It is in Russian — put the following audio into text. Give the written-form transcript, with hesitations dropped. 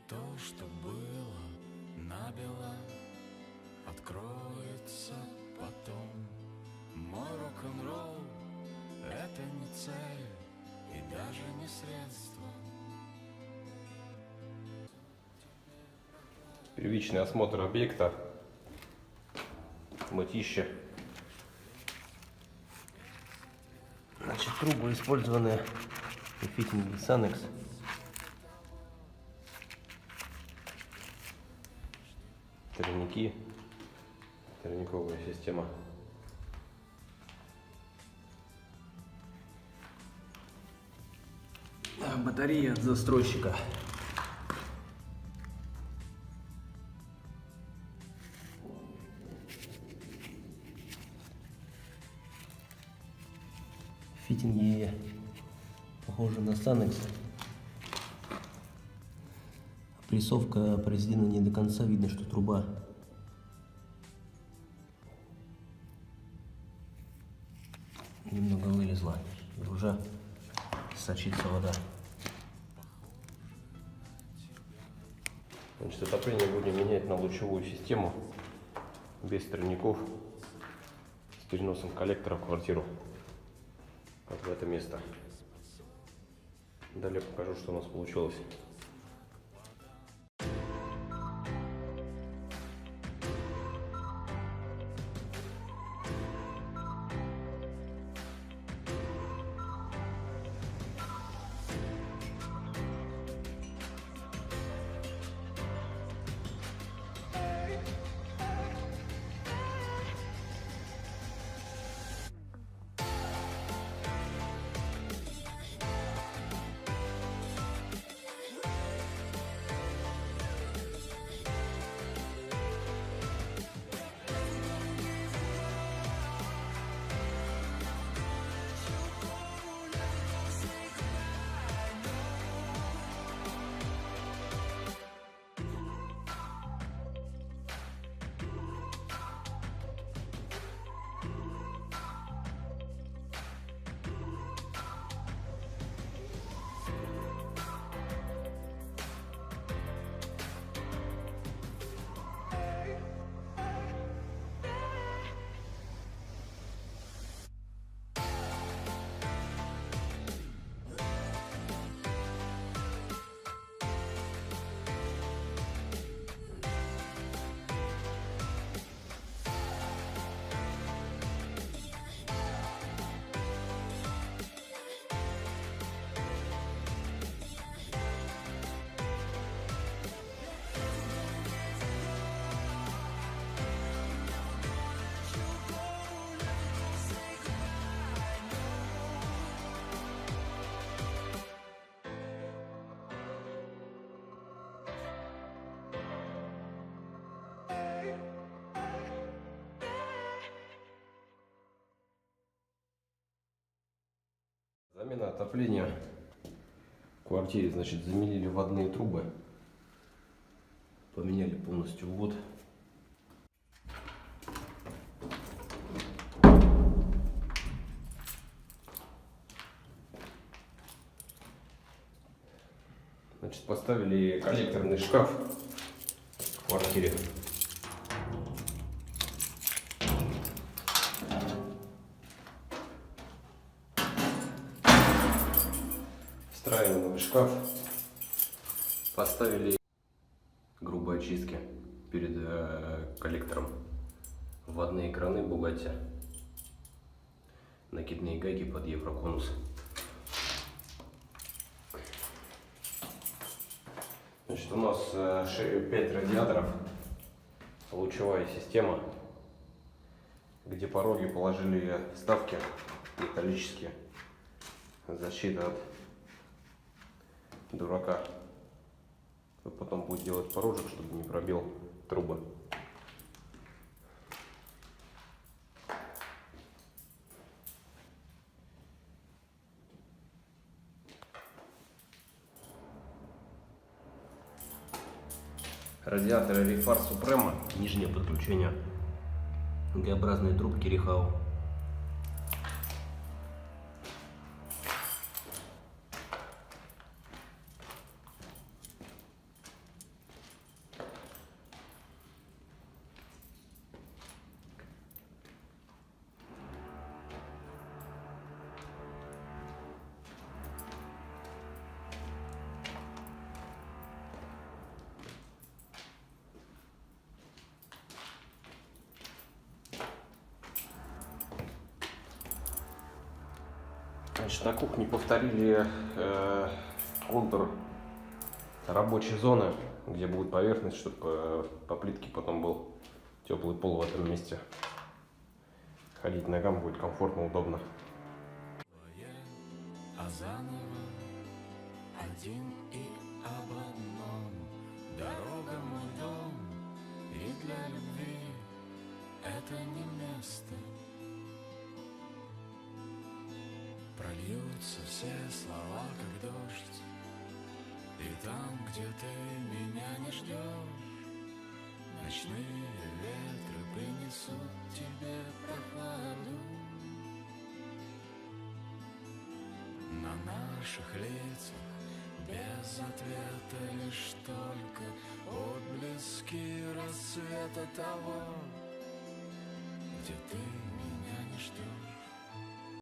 то, что было набело, откроется потом. Мой рок-н-ролл — это не цель и даже не средство. Первичный осмотр объекта, мытище. Значит, трубы использованы в фитинге Sanix. Тройники, тройниковая система. Батарея от застройщика. Фитинги похожи на Sanix. Прессовка произведена не до конца, видно, что труба немного вылезла, и уже сочится вода. Значит, отопление будем менять на лучевую систему, без тройников, с переносом коллектора в квартиру, вот в это место. Далее покажу, что у нас получилось. Замена отопления в квартире, значит, заменили вводные трубы, поменяли полностью ввод. Значит, поставили коллекторный шкаф в квартире. Встраиваем новый шкаф. Поставили грубые очистки перед коллектором. Вводные краны Bugatti. Накидные гайки под Евроконус. Значит, у нас 5 радиаторов, лучевая система, где пороги положили вставки металлические, защита от дурака. Кто потом будет делать порожек, чтобы не пробил трубы. Радиатор Refar Suprema, нижнее подключение, Г-образные трубки Рихау. Значит, на кухне повторили контур рабочей зоны, где будет поверхность, чтобы по плитке потом был теплый пол в этом месте. Ходить ногам будет комфортно, удобно. А заново один и об одном. Дорога мой дом, и для любви это не место. Прольются все слова, как дождь, и там, где ты меня не ждешь, ночные ветры принесут тебе прохладу. На наших лицах без ответа лишь только отблески рассвета того, где ты меня не ждешь.